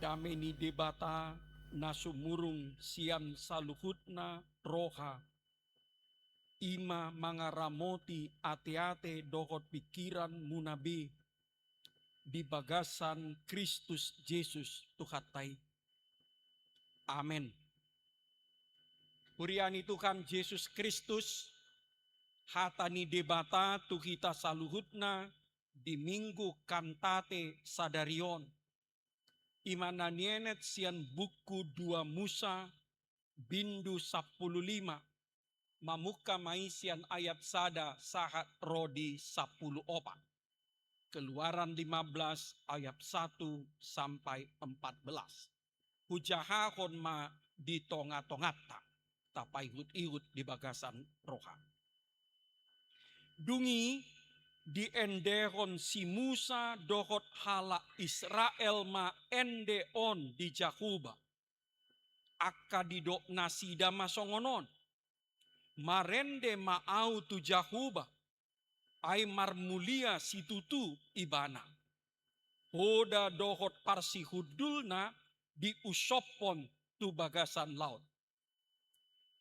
Dameni debata nasumurung sian saluhutna roha. Ima mangaramoti ate-ate dohot pikiran munabi. Di bagasan Kristus Yesus Tuhatai. Amin. Puriani Tuhan Yesus Kristus, hatani debata tu kita saluhutna di minggu kantate sadarion. Imana nienet sian buku 2 Musa bindu 15. Mamuka maisian ayat sada sahat rodi 10 opa. Keluaran 15 ayat 1 sampai 14. Hujahahon ma di tonga-tongata. Tapai ihut-ihut di bagasan roha. Dungi di endehon si Musa dohot hala Israel ma endeon di Jahuba. Akka didok nasida masongonon. Marende ma au tu Jahuba. Ai marmulia situtu ibana. Hoda dohot parsi hudulna di usopon tu bagasan laut.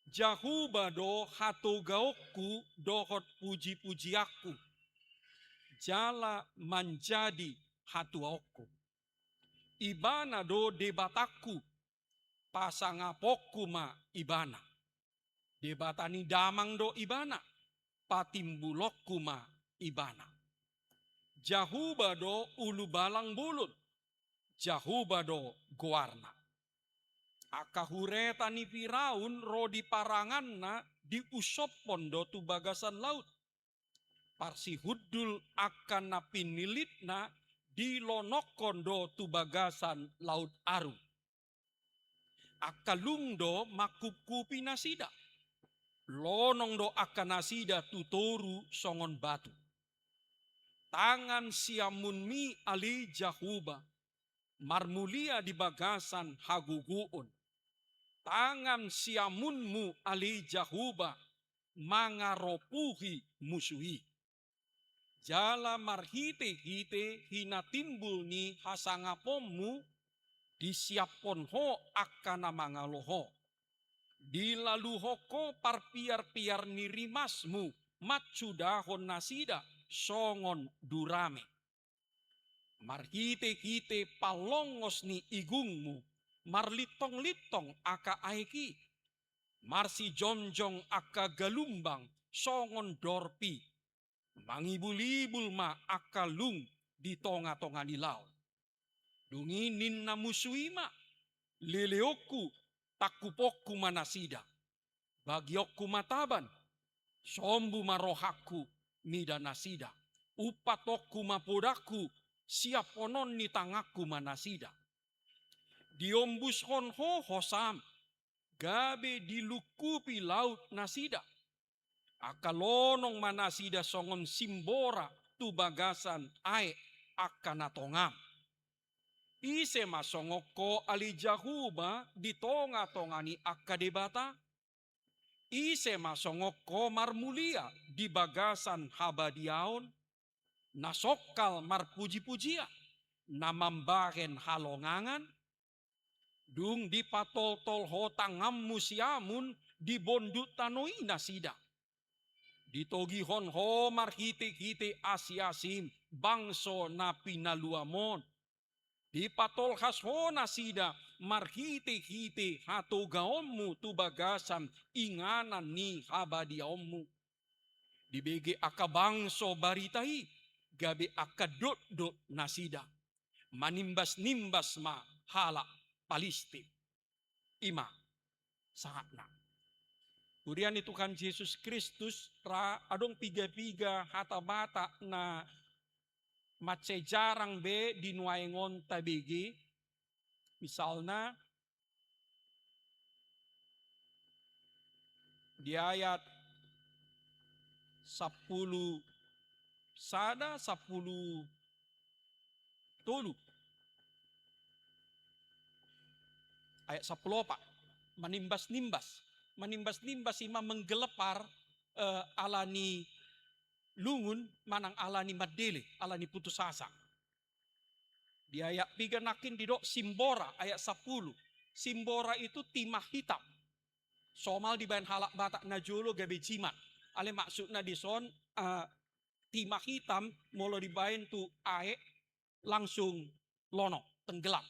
Jahuba do hatogaokku dohot puji-puji aku. Jala menjadi hatuaokku. Ibana do debataku. Pasangapokku ma ibana. Debatani damang do ibana. Patimbulokku ma ibana. Jahuba do ulu balang bulut. Jahuba do goarna. Akahureta ni Firaun rodi paranganna di usopon do tu bagasan laut. Parsi hudul akan napinilitna di lonokon do tu bagasan laut aru. Akalung do makukupi nasida. Lonong do akan nasida tutoru songon batu. Tangan siamun mi ali Jahuba. Marmulia di bagasan haguguun. Tangan siamunmu ali Jahuba. Mangaropuhi musuhi. Jala marhite-hite hina timbul ni hasangapommu. Disiapon ho akana mangaloho. Dilaluhoko parpiar-piar nirimasmu. Macudahon nasida songon durame. Marhite-hite palongos ni igungmu. Marlitong-litong aka aiki. Marsi jonjong aka galumbang songon dorpi. Mangibul-ibul ma aka lung di tonga-tonga ni laut. Dunginin na musuima. Leleokku takupokku manasida. Bagiokku mataban. Sombu marohaku mida nasida. Upatokku mapodaku. Siap onon ni tangaku manasida. Diombus honho hosam. Gabe dilukupi laut nasida. Akalonong manasida songon simbora tu bagasan ae akanatongam. Ise masongoko ali Jahuba di tonga-tongani akadebata. Ise masongoko marmulia di bagasan habadiaon. Nasokal marpuji-pujia. Namambahen halongangan. Dung di patol-tol hotangammu siamun di bondut tanoi nasida. Ditogi honho marhite-hite asiasim bangso na pinaluamon. Di patol hasho nasida marhite-hite hatogaommu tu bagasan inganan ni habadiaommu. Di bege akabangso baritai gabe akadot-dot nasida. Manimbas-nimbas ma hala palisti. Ima saatna. Kemudian Tuhan Yesus Kristus adong piga-piga hata-bata na mace jarang be dinuaengon tabigi. Misalnya di ayat 10 sada 10 tolu. Ayat 10 pak. Manimbas-nimbas. Manimbas-nimbas ima menggelepar alani lungun manang alani madele, alani putus asa. Di ayat 3 nakin didok simbora ayat 10. Simbora itu timah hitam. Somal dibayan halak batak najolo gabe jimat. Ale maksudnya di son timah hitam molo dibayan tu aek langsung lono tenggelam.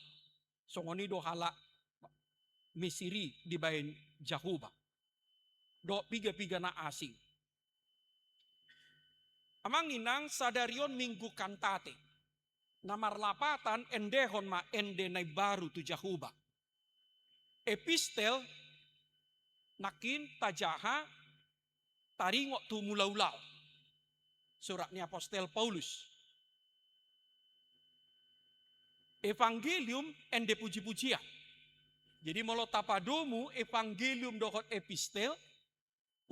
Songoni do halak Misiri dibayan Jahuba. Do piga-piga na asing. Amang inang sadarion minggu kantate. Namar lapatan endehon ma ende nai baru tu Jahuba. Epistel nakin tajaha taringok tu mulaulau. Suratnya Apostel Paulus. Evangelium ende puji-pujian. Jadi molo tapadomu evangelium dohot epistel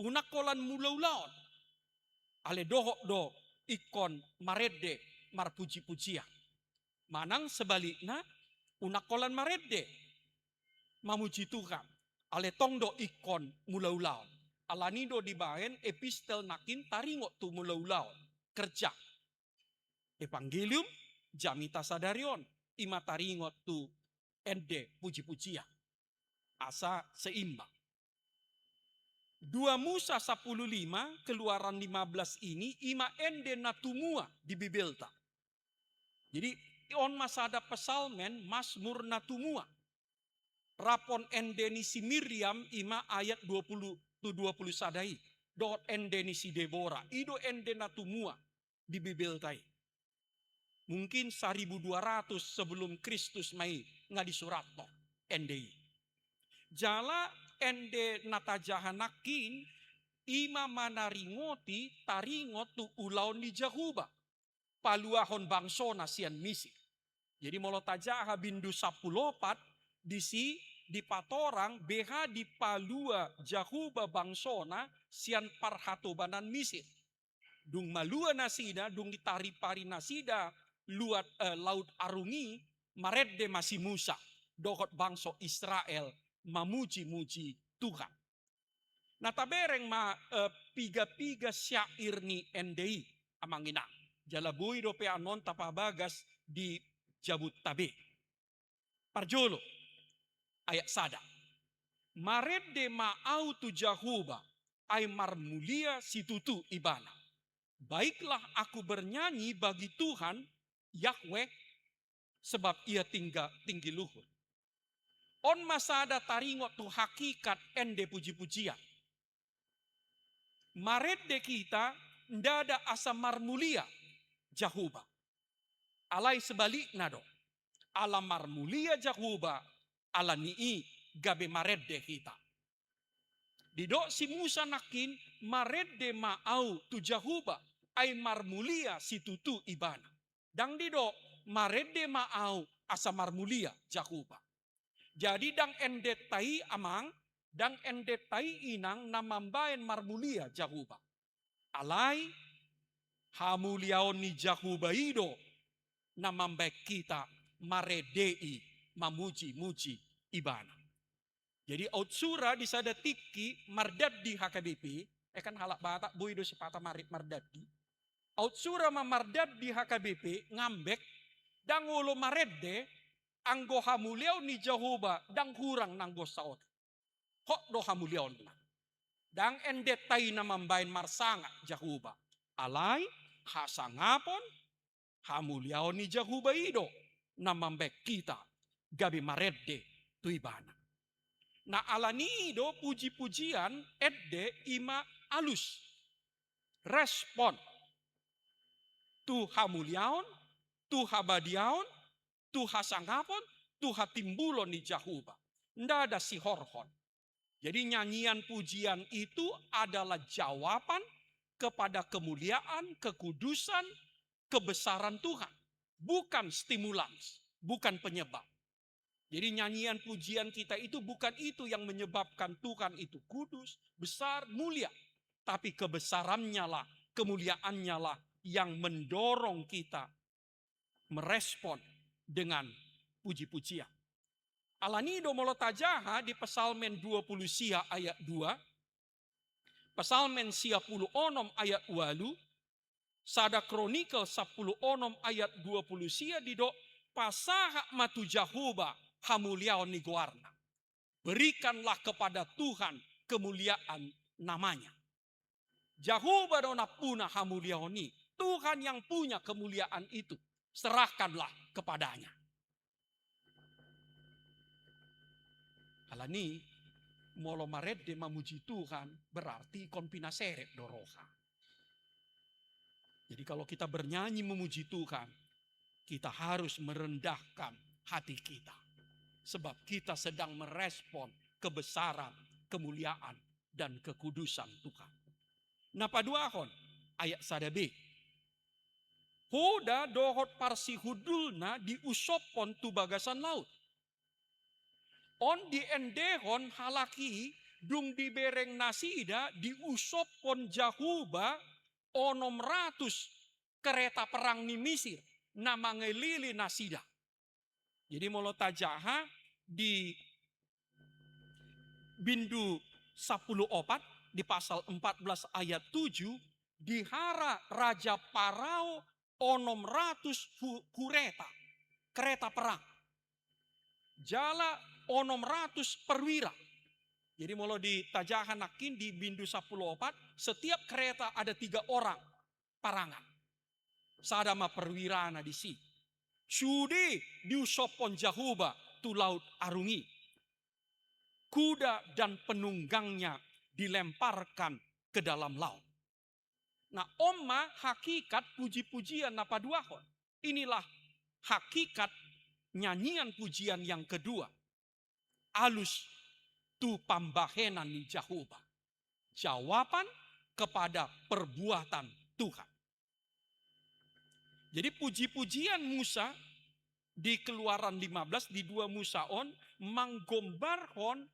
unak kolan mulaulau. Ale dohok do ikon marede mar puji-pujian. Manang sebaliknya unak kolan marede mamuji Tuhan. Ale tongdo ikon mulaulau. Alani do dibahen epistel nakin taringok tu mulaulau. Kerja. Evangelium jamita sadarion. Ima taringok tu ende puji-pujian. Asa seimbang. 2 Musa 10:5 Keluaran 15 ini ima ende natumua di Bibelta. Jadi on masada pesalmen Mazmur natumua. Rapon endeni si Miriam ima ayat 20 sadai. Dot endeni si Deborah. Ido ende natumua di Bibeltai. Mungkin 1200 sebelum Kristus mai ngadi suratto endei. Jala ende natajahanakin ima manaringoti taringot tu ulaon di Jahuba. Paluahon bangsona sian misi. Jadi molo tajaha bindu 14 di patorang BH di palua Jahuba bangsona sian parhatobanan misi. Dung malua nasida, dung ditari pari nasida luat laut arungi maredde masih Musa. Dohot bangso Israel mamuji-muji Tuhan. Nah tabereng ma piga-piga syair ni endei amangina. Jalabui dope anon tapabagas di Jabut Tabe. Parjolo ayat sada. Maredde ma'au tu Jahuba ay marmulia situtu ibana. Baiklah aku bernyanyi bagi Tuhan Yahweh sebab ia tinggi luhur. On masada taringot tu hakikat ende puji-pujian. Maredde kita ndada asa marmulia Jahuba. Alai sebaliknya do. Ala marmulia Jahuba ala nii gabe maredde kita. Didok si Musa nakin maredde ma'au tu Jahuba ay marmulia si tutu ibana. Dang didok maredde ma'au asa marmulia Jahuba. Jadi dang endetai amang, dang endetai inang namambaen marmulia Jahuba. Alai hamuliaon ni Jahuba ido namambaek kita maredei mamuji-muji ibana. Jadi outsura di sada tiki mardad di HKBP, kan halak batak boido sepata marit mardad di. Outsura mardad di HKBP ngambek dang ulo maredde anggo hamuliaw ni Jahuba dang kurang nanggo saot. Hok do hamuliaw na. Dang endetay na mambayin marsanga Jahuba. Alay hasangapon hamuliaw ni Jahuba ido na mambek kita gabi maredde tuibana. Na alani ido puji-pujian edde ima alus. Respon tu hamuliaon, tu habadiaon, tu hasangapon, tu hatimbulon ni Jahuba. Ndak ada si horhon. Jadi nyanyian pujian itu adalah jawaban kepada kemuliaan, kekudusan, kebesaran Tuhan. Bukan stimulans, bukan penyebab. Jadi nyanyian pujian kita itu bukan itu yang menyebabkan Tuhan itu kudus, besar, mulia. Tapi kebesarannya lah, kemuliaannya lah yang mendorong kita merespon dengan puji-pujian. Alanido molotajaha di Pesalmen 20 sia ayat 2. Pesalmen sia 10 onom ayat 8. Sada Kronikel 10 onom ayat 20 sia didok Pasahak matu Jahuba hamuliaon ni guarna. Berikanlah kepada Tuhan kemuliaan namanya. Jahuba dona puna hamuliaoni. Tuhan yang punya kemuliaan itu. Serahkanlah kepadanya. Alani molo maredde memuji Tuhan berarti konpinaseret doroha. Jadi kalau kita bernyanyi memuji Tuhan, kita harus merendahkan hati kita. Sebab kita sedang merespon kebesaran, kemuliaan, dan kekudusan Tuhan. Napa duahon ayat sadabe. Hoda dohot parsi hudulna diusopon tu bagasan laut. On di endehon halaki dung dibereng nasida diusopon Jahuba onom ratus kereta perang ni Misir nama ngelili nasida. Jadi molo tajaha di bindu 10 opat di pasal 14 ayat 7 dihara Raja Parao onom ratus kereta perang. Jala onom ratus perwira. Jadi molo di tajahan nakin di bindu 10 opat setiap kereta ada 3 orang parangan. Sadama perwirana di sini. Sudi diusopon Jahuba tu laut arungi. Kuda dan penunggangnya dilemparkan ke dalam laut. Nah, omma hakikat puji-pujian napa duahon. Inilah hakikat nyanyian pujian yang kedua. Alus tu pambahenan ni Jahuba. Jawaban kepada perbuatan Tuhan. Jadi puji-pujian Musa di Keluaran 15 di 2 Musaon manggombarhon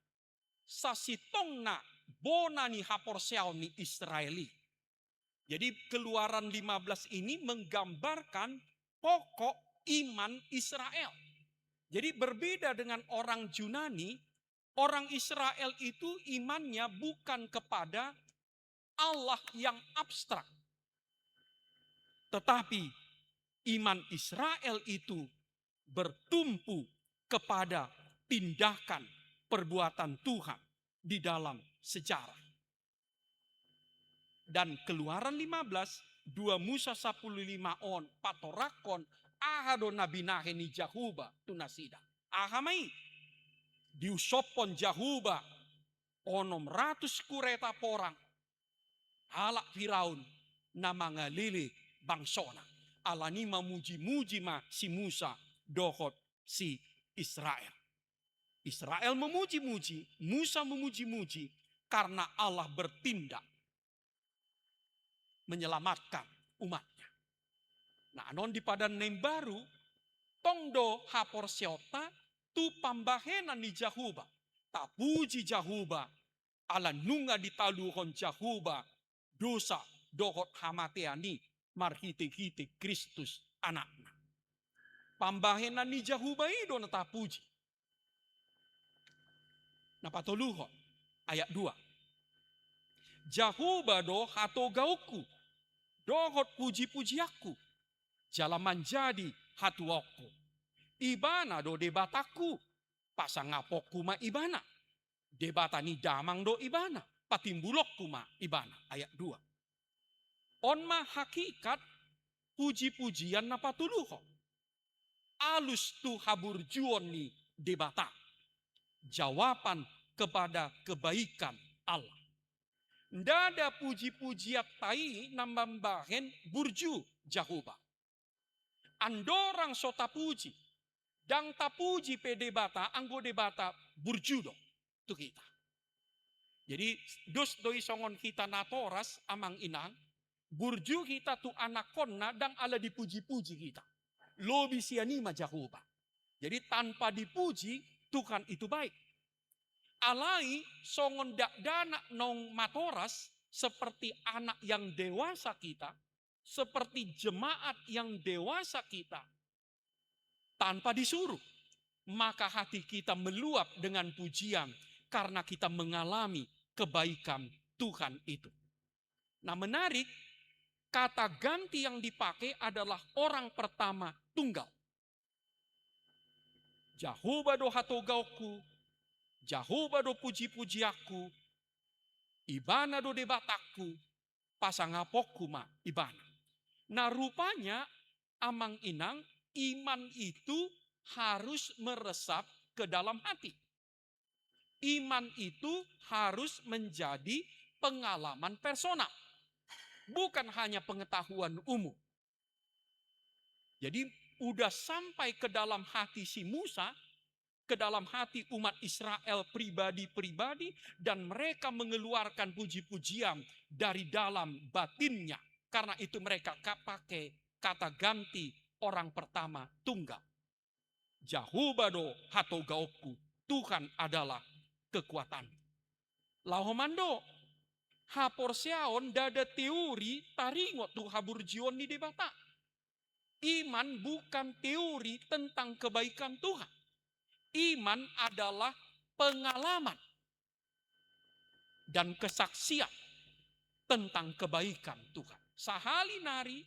sasitongna bonani haporseon ni Israeli. Jadi Keluaran 15 ini menggambarkan pokok iman Israel. Jadi berbeda dengan orang Yunani, orang Israel itu imannya bukan kepada Allah yang abstrak. Tetapi iman Israel itu bertumpu kepada tindakan perbuatan Tuhan di dalam sejarah. Dan Keluaran 15, 2 Musa 15 on patorakon ahado nabinahe ni Jahuba tunasida. Ahamai diusopon Jahuba onom ratus kureta porang halak Firaun nama ngalili bangsona. Alani memuji-muji ma si Musa dohot si Israel. Israel memuji-muji, Musa memuji-muji karena Allah bertindak menyelamatkan umatnya. Nah, non di padan nem baru tongdo hapor seota tu pambahenan di Jahuba. Tapuji Jahuba ala nunga ditaluhon Jahuba dosa dohot hamateani marhite-hite Kristus anaknya. Pambahenan ni Jahuba ido na tapuji. Napatuluhon ayat 2. Jahuba do hato gauku dohot puji-puji aku. Jalaman jadi hatuokku. Ibana do debataku. Pasang ngapokku ma ibana. Debatani damang do ibana. Patimbulokku ma ibana. Ayat 2. Onma hakikat puji-pujian napatuluho. Alus tu haburjuon ni debata. Jawaban kepada kebaikan Allah. Ndada puji-pujiat tai nambahen burju Jahuba. Andorang so tapuji. Dang tapuji pe debata, anggo debata burju do. Tu kita. Jadi dos doi songon kita natoras amang inang. Burju kita tu anak konna dan ala dipuji-puji kita. Lobi sianima Jahuba. Jadi tanpa dipuji Tuhan itu baik. Alai songon dak dana nong matoras seperti anak yang dewasa kita, seperti jemaat yang dewasa kita, tanpa disuruh, maka hati kita meluap dengan pujian karena kita mengalami kebaikan Tuhan itu. Nah, menarik, kata ganti yang dipakai adalah orang pertama tunggal. Jahuba do hatogauku, Jahuba do puji-puji aku, ibana do debataku, pasangapoku ma ibana. Nah rupanya amang inang iman itu harus meresap ke dalam hati. Iman itu harus menjadi pengalaman personal. Bukan hanya pengetahuan umum. Jadi udah sampai ke dalam hati si Musa, ke dalam hati umat Israel pribadi-pribadi, dan mereka mengeluarkan puji-pujian dari dalam batinnya. Karena itu mereka pakai kata ganti orang pertama tunggal. Jahubado hatogaoku, Tuhan adalah kekuatan. Lahomando, haporseaon dada teori taringot tu haburjion ni debata. Iman bukan teori tentang kebaikan Tuhan. Iman adalah pengalaman dan kesaksian tentang kebaikan Tuhan. Sahali nari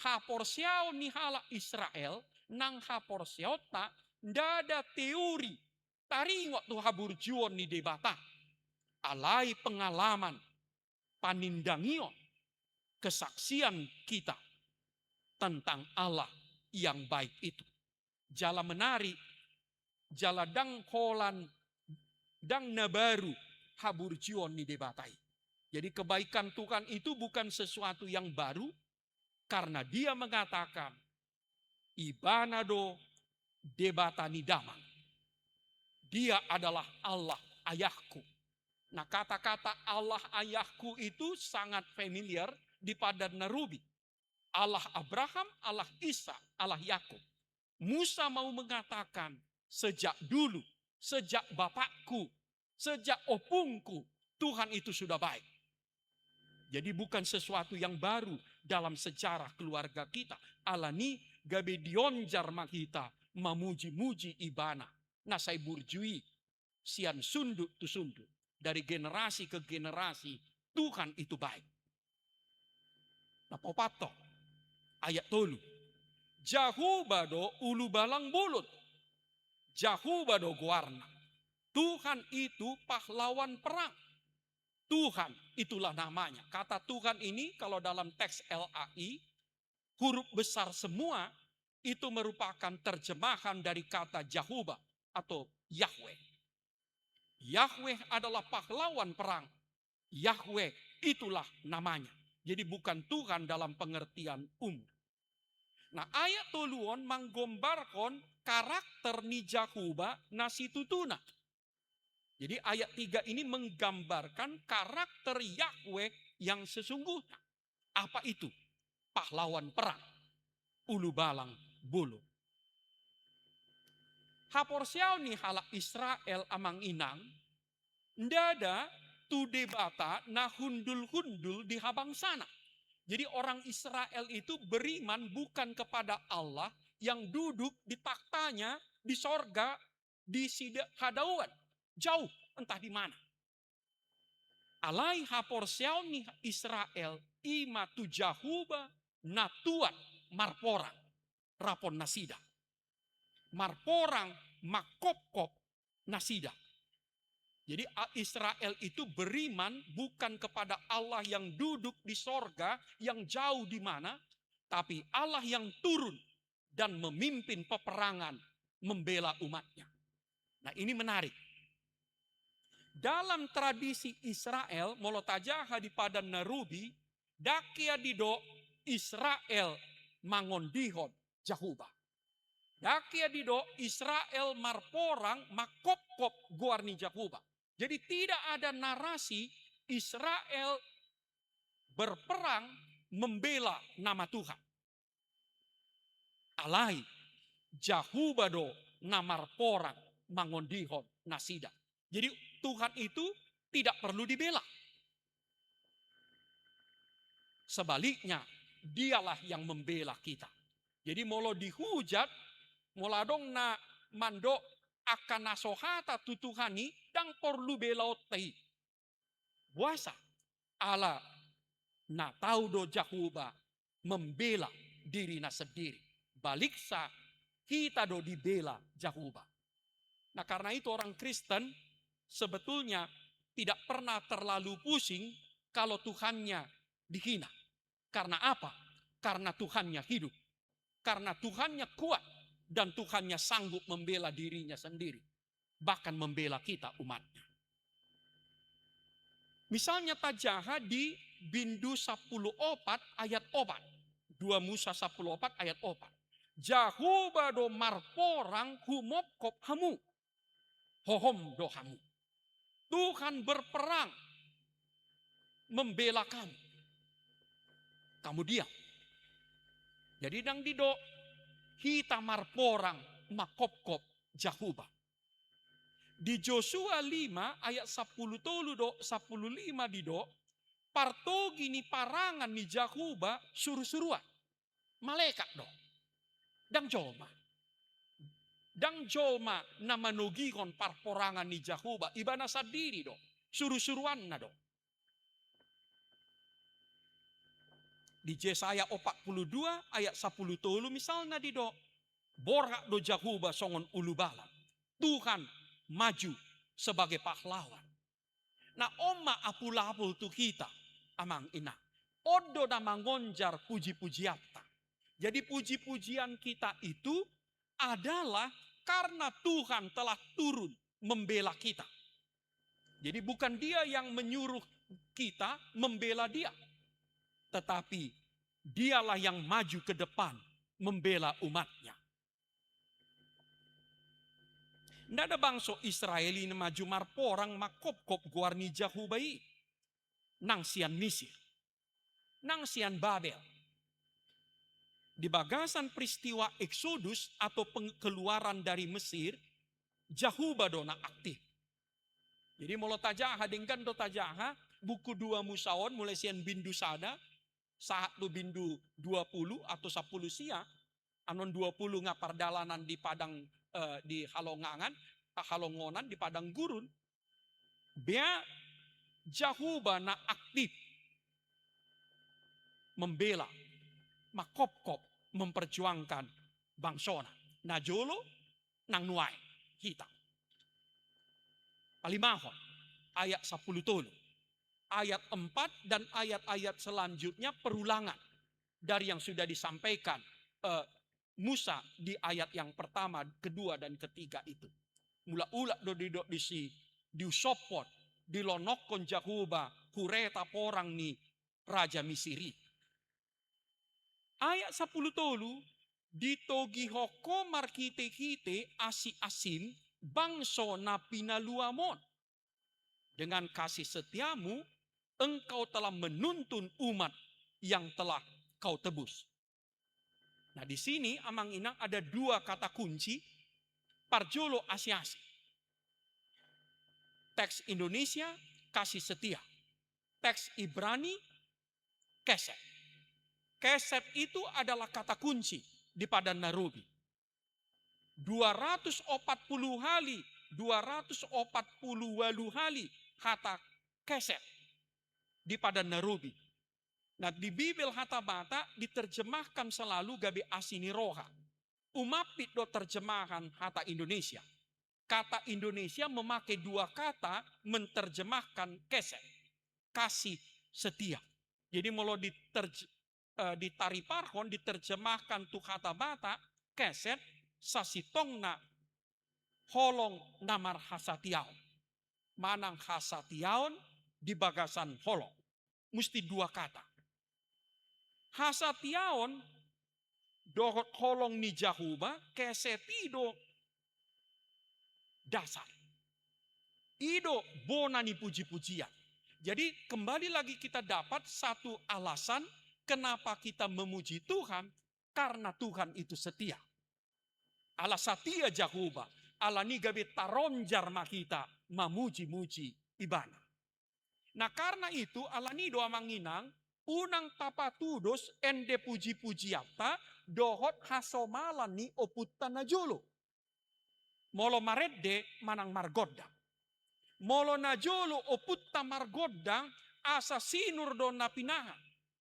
haporseao nihala Israel nang haporseota dada teori taringot tu haburjuon ni debata. Alai pengalaman panindangion kesaksian kita tentang Allah yang baik itu. Jala menari, jala dang holan, dang nabaru, haburjion ni debatai. Jadi kebaikan Tuhan itu bukan sesuatu yang baru, karena dia mengatakan, Ibanado debatani damang. Dia adalah Allah ayahku. Nah kata-kata Allah ayahku itu sangat familiar di Padan Narubi. Allah Abraham, Allah Isa, Allah Yakub. Musa mau mengatakan sejak dulu, sejak bapakku, sejak opungku, Tuhan itu sudah baik. Jadi bukan sesuatu yang baru dalam sejarah keluarga kita. Alani gabe dionjar makita memuji-muji ibana. Nasai burjui sian sunduk tu sunduk. Dari generasi ke generasi Tuhan itu baik. Nah popato ayat tolu. Jahubado ulu balang bulut. Jahubado guarna. Tuhan itu pahlawan perang. Tuhan itulah namanya. Kata Tuhan ini kalau dalam teks LAI, huruf besar semua itu merupakan terjemahan dari kata Jahuba atau Yahweh. Yahweh adalah pahlawan perang. Yahweh itulah namanya. Jadi bukan Tuhan dalam pengertian umum. Nah ayat toluon menggambarkan karakter ni Jahuba nasitutuna. Jadi ayat 3 ini menggambarkan karakter Yahweh yang sesungguhnya. Apa itu? Pahlawan perang. Ulu balang bulu. Haporsiau ni halak Israel amang inang. Ndada tu debata na hundul-hundul di habang sana. Jadi orang Israel itu beriman bukan kepada Allah yang duduk di taktanya, di sorga, di hadauan. Jauh, entah di mana. Alai haporsiau ni Israel ima tu Jahuba natuan marporang rapon nasida. Marporang makop-kop nasida. Jadi Israel itu beriman bukan kepada Allah yang duduk di sorga, yang jauh di mana, tapi Allah yang turun dan memimpin peperangan, membela umatnya. Nah ini menarik. Dalam tradisi Israel, molotajaha di Padan Narubi, dakia dido Israel mangondihon Jahuba. Dakia dido Israel marporang makop-kop guarni Jahuba. Jadi tidak ada narasi Israel berperang membela nama Tuhan. Alai Jahubado namar porang mangondihon nasida. Jadi Tuhan itu tidak perlu dibela. Sebaliknya dialah yang membela kita. Jadi molo dihujat, moladong na mando akan nasohata tutuhani dang perlu belaotai. Buasa ala na tahu do Jahuba membela diri na sendiri. Baliksa kita do dibela Jahuba. Nah karena itu orang Kristen sebetulnya tidak pernah terlalu pusing kalau Tuhannya dihina. Karena apa? Karena Tuhannya hidup. Karena Tuhannya kuat. Dan Tuhannya sanggup membela dirinya sendiri. Bahkan membela kita umatnya. Misalnya tajaha di Bindu 10 opat ayat opat. 2 Musa 10 opat ayat opat. Jahuba do marporang humokop hamu. Hohom do hamu. Tuhan berperang membela kamu. Kamu diam. Jadi dang dido hita marporang makop-kop Jahuba. Di Joshua 5 ayat 10 tolu do 10 5 dido partogi ni parangan ni Jahuba suruh-suruan. Malaikat do. Dang jolma. Dang jolma na manugihon parporangan ni Jahuba ibana sadiri do. Suruh-suruan na do. Di Yesaya 42 ayat 10 tolu misalnya di do. Borak do Jahuba songon ulu bala. Tuhan maju sebagai pahlawan. Nah oma apul-apul tu kita amang ina. Odo na mangonjar puji-pujiata. Jadi puji-pujian kita itu adalah karena Tuhan telah turun membela kita. Jadi bukan dia yang menyuruh kita membela dia. Tetapi dialah yang maju ke depan membela umatnya. Tidak ada bangsa Israel ini maju marporang makop-kop guarni Jahubai. Nang sian Mesir. Nang sian Babel. Di bagasan peristiwa Eksodus atau keluaran dari Mesir, Jahuba dona aktif. Jadi mula tajaha dengan do tajaha, buku 2 Musaon mulai sian bindu sada, saat tu bindu 20 atau 10 sia, anon 20 ngapardalanan di padang di halongonan di padang gurun. Bea Jahuba na aktif membela, makop-kop memperjuangkan bangsona. Najolo nang nuai kita. Palimahon ayat 10 tolu. Ayat 4 dan ayat-ayat selanjutnya perulangan dari yang sudah disampaikan Musa di ayat yang pertama, kedua dan ketiga itu. Mula-ula do diusopot, dilonokon Jahuba, kureta porang ni Raja Misiri. Ayat 10 tolu, ditogi hoko markite-kite asi-asin bangso na pinaluamon. Dengan kasih setiamu, engkau telah menuntun umat yang telah kau tebus. Nah di sini amang inang ada 2 kata kunci, parjolo asi-asi. Teks Indonesia, kasih setia. Teks Ibrani, keset. Keset itu adalah kata kunci di Padan Narubi. 240 kali, 240 kali kata keset di Padan Narubi. Nah di Bibel Hata Bata diterjemahkan selalu gabe asini roha. Umapit do terjemahan Hata Indonesia. Kata Indonesia memakai 2 kata menterjemahkan keset. Kasih setia. Jadi mau ditariparhon diterjemahkan tu Hata Bata keset sasitongna holong namar hasatiaon. Manang hasatiaon di bagasan holong. Mesti 2 kata. Hasatiaon dohot holong ni Jahuba kesetido dasar. Ido bona ni puji-pujian. Jadi kembali lagi kita dapat satu alasan kenapa kita memuji Tuhan. Karena Tuhan itu setia. Ala setia Jahuba. Ala ni gabe taronjar makita mamuji-muji ibana. Nah karena itu ala ni doa manginang unang tapatudos ende puji-pujiata dohot hasomalan ni oputta najolo. Molo maredde manang margodang. Molo najolo oputta margodang asa sinur don napinaha.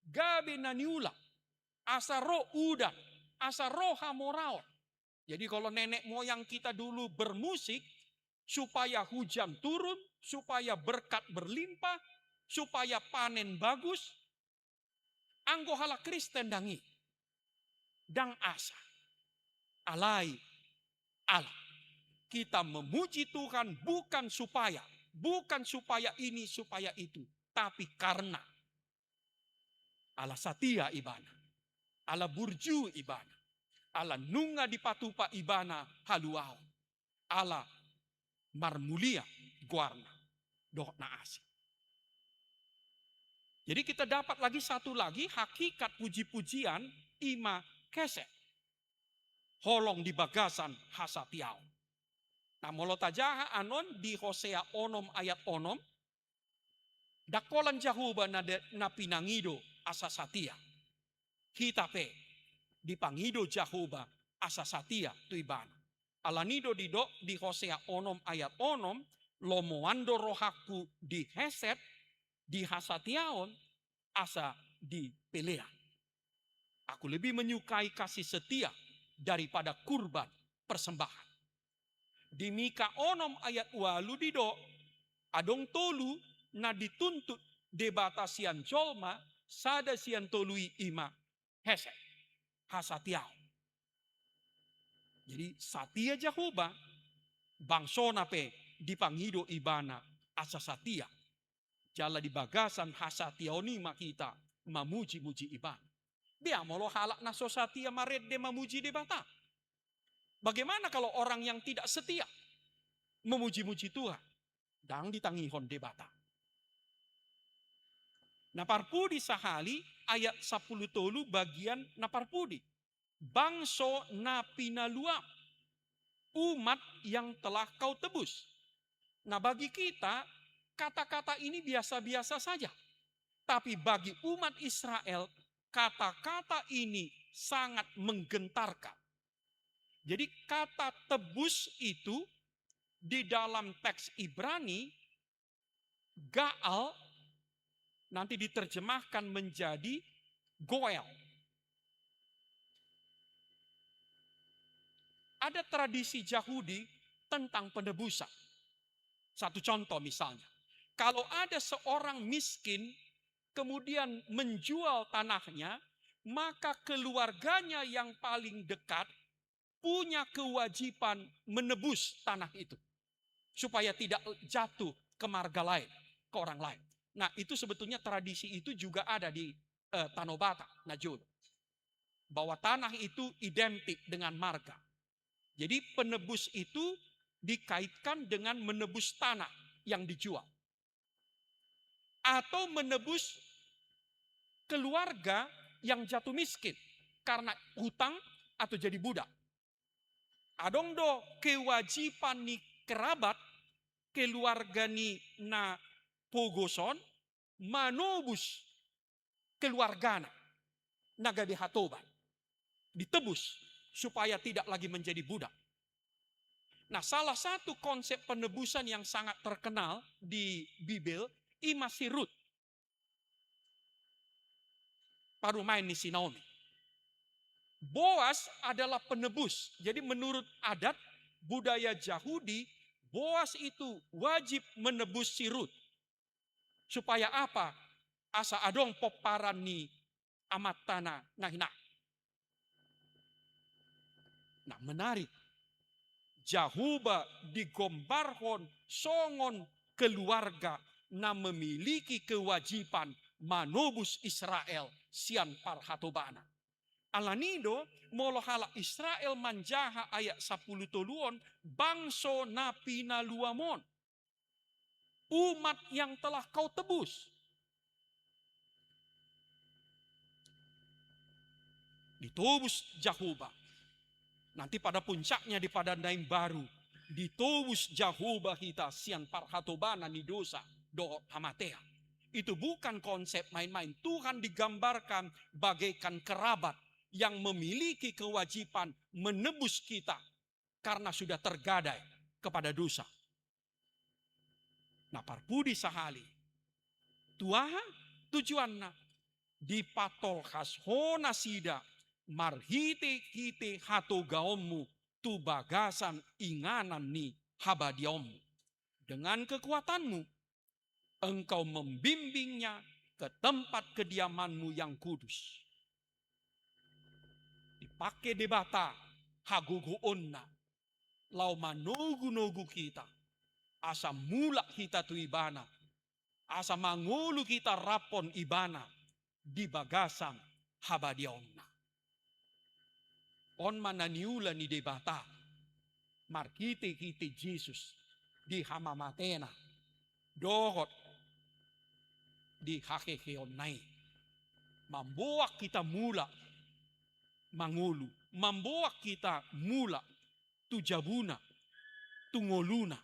Gabe naniula. Asa roh udang. Asa roh hamoraon. Jadi kalau nenek moyang kita dulu bermusik, supaya hujan turun, supaya berkat berlimpah, supaya panen bagus. Anggo hala Kristen dangi, dang asa, alai, Allah. Kita memuji Tuhan bukan supaya ini, supaya itu. Tapi karena Allah satia ibana, Allah burju ibana, Allah nunga di patupa ibana haluau, Allah marmulia guarna, dokna asih. Jadi kita dapat lagi satu lagi hakikat puji-pujian ima kesek. Holong di bagasan hasatiau. Nah molotajaha anon di Hosea onom ayat onom. Dakolan Jahuba na pinangido asa satia. Hitape dipangido Jahuba asa satia tu ibana. Alanido di Hosea onom ayat onom. Lomoando rohaku di heset di hasatiaon asa di pelea. Aku lebih menyukai kasih setia daripada kurban persembahan. Di Mika onom ayat walu dido adong tolu na dituntut debata sian jolma sada sian tolui ima hesek hasatiau. Jadi satia Jahoba bangsona pe dipangido ibana asa satia. Jala di bagasan hasatiaoni makita mamuji-muji ibana. Dia molo halak naso satia maredde mamuji debata. Bagaimana kalau orang yang tidak setia memuji-muji Tuhan? Dang ditangihon debata. Naparpudi sahali ayat 10 tolu bagian naparpudi. Bangso na pinaluam. Umat yang telah kau tebus. Nah bagi kita kata-kata ini biasa-biasa saja. Tapi bagi umat Israel kata-kata ini sangat menggentarkan. Jadi kata tebus itu di dalam teks Ibrani, Gaal, nanti diterjemahkan menjadi Goel. Ada tradisi Yahudi tentang penebusan. Satu contoh misalnya, kalau ada seorang miskin kemudian menjual tanahnya, maka keluarganya yang paling dekat punya kewajiban menebus tanah itu. Supaya tidak jatuh ke marga lain, ke orang lain. Nah itu sebetulnya tradisi itu juga ada di Tanobata, Najul. Bahwa tanah itu identik dengan marga. Jadi penebus itu dikaitkan dengan menebus tanah yang dijual. Atau menebus keluarga yang jatuh miskin karena hutang atau jadi budak. Adong do kewajiban ni kerabat keluarga ni na pogoson manobus keluargana nagabi hatoban ditebus supaya tidak lagi menjadi budak. Nah, salah satu konsep penebusan yang sangat terkenal di Bibel imasi Rut. Parumain ni si Naomi. Boas adalah penebus. Jadi menurut adat budaya Yahudi, Boas itu wajib menebus si Rut. Supaya apa? Asa adong poparan ni amat tanah nahina. Nah menarik. Jahuba digombarhon songon keluarga na memiliki kewajiban manobus Israel sian parhatobana. Alanido molohala Israel manjaha ayat 10 toluon bangso na pinaluamon. Umat yang telah kau tebus. Ditebus Jahuba. Nanti pada puncaknya di Padandain Baru. Ditebus Jahuba kita sian parhatobana ni dosa do hamatea. Itu bukan konsep main-main. Tuhan digambarkan bagaikan kerabat yang memiliki kewajiban menebus kita karena sudah tergadai kepada dosa. Nah parpudi sahali. Tuaha tujuanna dipatol khashona sida marhite hite hato gaommu tu bagasan inganan ni habadiom. Dengan kekuatanmu, engkau membimbingnya ke tempat kediamanmu yang kudus. Dipakai debata, hagugu onna, lau manogu-nogu kita, asa mulak kita tu ibana, asa mangulu kita rapon ibana, di bagasan habadionna. On mananiula ni debata, markite kite Jesus, di hamamatena, dohot, di hakekeonai, membuat kita mula, mangulu, membuat kita mula, tujabuna, tungoluna,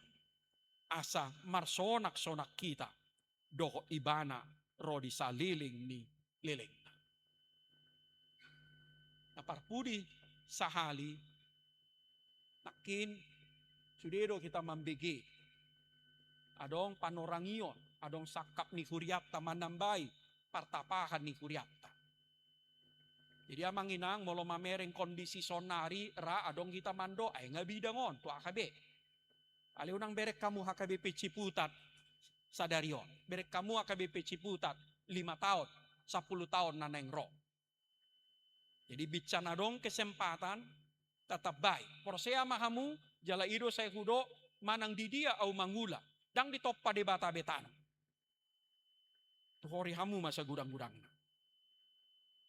asa marsonak-sonak kita, doho ibana, rodi saliling ni liling. Naparpudi sahali, nakin, sudero kita mambigi, adong panorangion, adong sakap ni kuryapta manambay, partapahan ni kuryapta. Jadi amang inang molo mamereng kondisi sonari ra adong kita mando ay nga bidangon tu akabe. Aliw nang berek kamu HKBP Ciputat sadarion. Berek kamu HKBP Ciputat 5 tahun, 10 tahun na nengro. Jadi bicara dong kesempatan tetap baik. Porsea mahamu jala ido saya hudo manang di dia au mangula. Dang ditoppa de bata betana. Tuhori hamu masa gudang-gudang.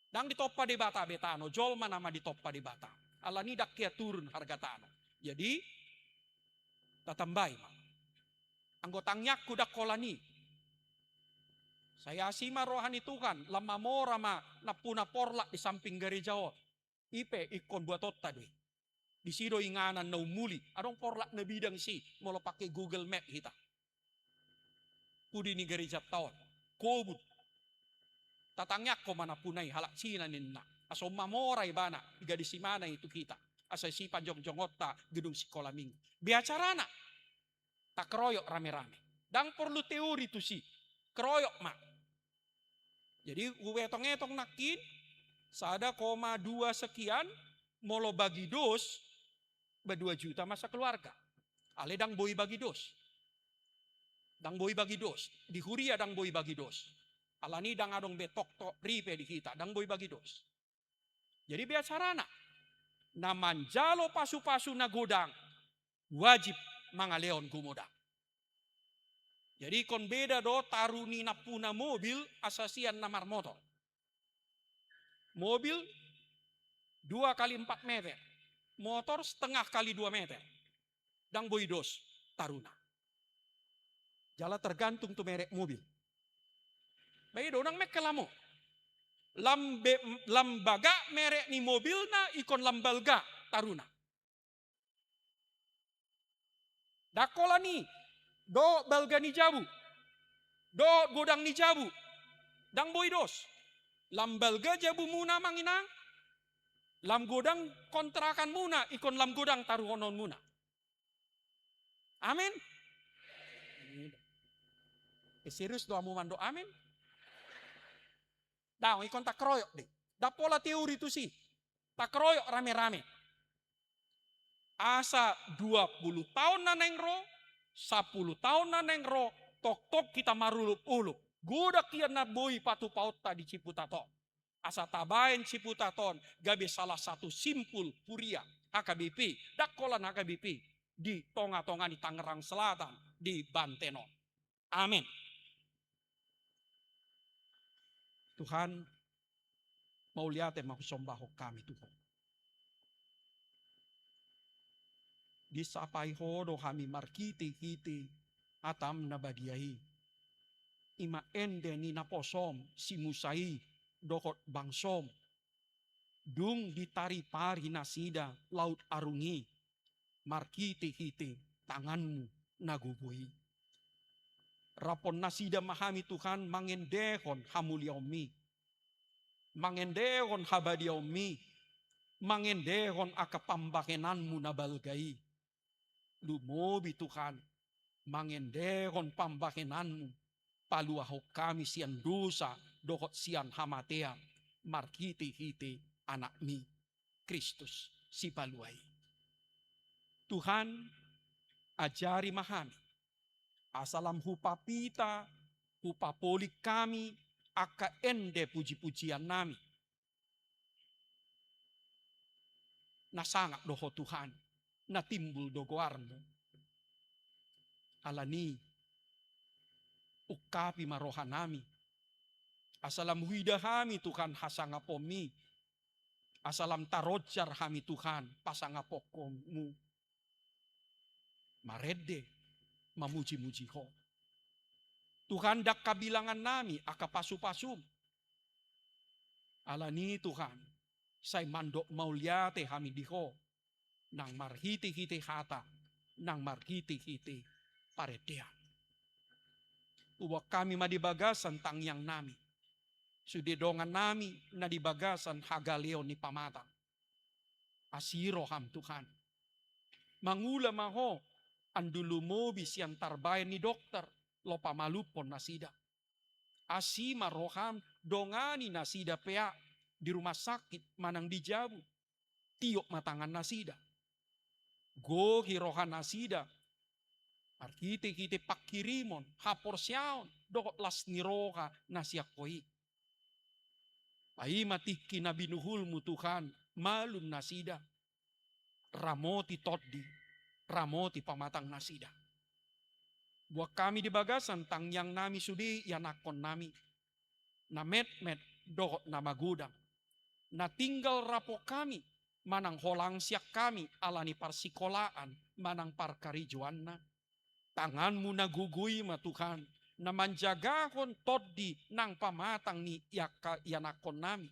Dang ditoppa de bata betano, jol manama ditoppa de bata. Alani dak kia turun harga tanah. Jadi tatambay ma. Anggotangnya kudak kolani. Saya asima rohani Tuhan, lama mora ma napuna porlak di samping gereja o. Ipe ikon buat tadi. Di sido inganan na umuli. Adong porlak na bidang si, molo pakai Google Map kita. Pudi ni gereja tahun. Kobut. Tatangyak ko manapunay halak sina ninna. Aso mamoray bana iga di simana itu kita. Asa si panjong-jongotta gedung sekolah minggu. Biacarana tak keroyok rame-rame. Dang perlu teori tu si keroyok mak. Jadi uwetong-etong nakin sada 2 sekian molo bagi dos ber2 juta masa keluarga. Ale dang boy bagi dos. Dang boy bagi dos. Di huria dang boy bagi dos. Alani dang adong betok to ripe di kita, dang boy bagi dos. Jadi biasarana, naman jalo pasu-pasu na godang, wajib mangaleon kumodang. Jadi kon beda do taruni na puna mobil, asasian namar motor. Mobil 2 kali 4 meter, motor setengah kali 2 meter. Dang boy dos, taruna. Jala tergantung tu merek mobil. Bayi donang mek kelamo. Lambaga merek ni mobil na ikon lambalga taruna. Dakola ni do balga ni jabu. Do godang ni jabu. Dang boy dos. Lambalga jabu muna manginang. Lam godang kontrakan muna ikon lam godang taruhonon muna. Amin. Serius doa mu mando amin. Daw, ikon tak keroyok deh. Da pola teori itu sih. Tak keroyok rame-rame. Asa 20 tahun na nengro, 10 tahun na nengro, tok-tok kita marulup-ulup. Goda kian na boy patu paut tadi Ciputaton. Asa tabain Ciputaton, gabe salah satu simpul puria HKBP. Dakolan HKBP di tonga-tonga di Tangerang Selatan, di Bantenon. Amin. Tuhan, mau lihat mau sombahok kami Tuhan. Disapai hodo kami markiti-kiti atam nabadiai. Ima ende ni naposom simusai dokot bangsom. Dung ditari pari nasida laut arungi. Markiti-kiti tanganmu nagubui. Rapon nasida mahami Tuhan mangendehon hamulyaumi. Mangendehon habadiaumi. Mangendehon akapambakenanmu nabalgai. Lumobi Tuhan. Mangendehon pambakenanmu. Paluahok kami sian dosa. Dohot sian hamatea. Markiti-kiti anakmi. Kristus si paluai. Tuhan ajari mahami. Asalam hupa pita, hupa polik kami, aka ende puji-pujian nami. Nasangak doho Tuhan, natimbul dogoarno. Alani, ukapi marohan nami. Asalam huida hami Tuhan hasangapomi. Asalam tarojar hami Tuhan pasangapokomu. Marede, mamuji-muji ho. Tuhan dak kabilangan nami aka pasu-pasum. Alani Tuhan, say mandok mauliate hami diho. Nang marhiti-hiti hata, nang marhiti-hiti paredea. Uwak kami madibagasan tangyang nami. Sudidongan nami na dibagasan hagaleo ni pamatang. Asiro ham Tuhan. Mangula maho andulu mobis yang tarbayan ni dokter lo pamalupon nasida. Asima roham dongani nasida pea di rumah sakit manang dijabu. Tiok matangan nasida. Go hirohan nasida. Arkite-kite pakirimon hapor siaon dohot las niroha nasiakoi. Ai matiki na binuhulmu Tuhan, malum nasida. Ramoti toddi, ramoti pamatang nasida. Buat kami di bagasan tangyang nami sudi yanakon nami. Na met-met dohot na magudang. Na tinggal rapo kami, manang holang siak kami alani parsikolaan, manang parkarijuan na. Tanganmu nagugui ma Tuhan, na manjagahon toddi nang pamatang ni yanakon nami.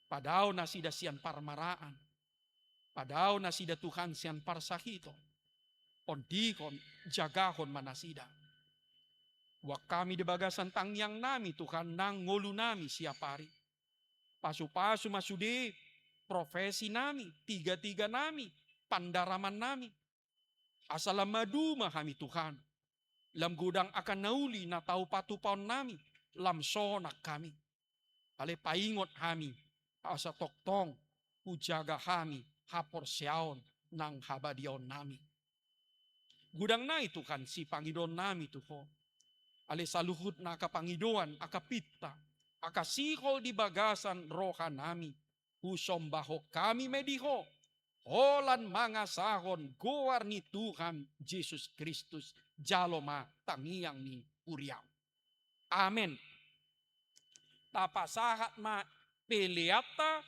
Padao nasida sian parmaraan. Padao nasida Tuhan sian parsahito. Ondikon jagahon manasida. Wak kami di bagasan tangyang nami Tuhan nang ngolu nami siapari. Pasu-pasu masudi profesi nami, tiga-tiga nami, pandaraman nami. Asalam madu mahami Tuhan. Lam gudang akan nauli na tau patupaon nami. Lam sonak kami. Ale paingot kami. Asa toktong. Ujaga kami. Hapor siaon. Nang habadion nami. Gudang na itu kan si pangidon nami tuho. Ale saluhut na kapangidoan. Akapita. Akasihol di bagasan roha nami. Husombaho kami mediho. Holan mga sahon goar ni Tuhan Yesus Kristus jaloma tangiang ni uriaw. Amen. Tapasahat ma peliata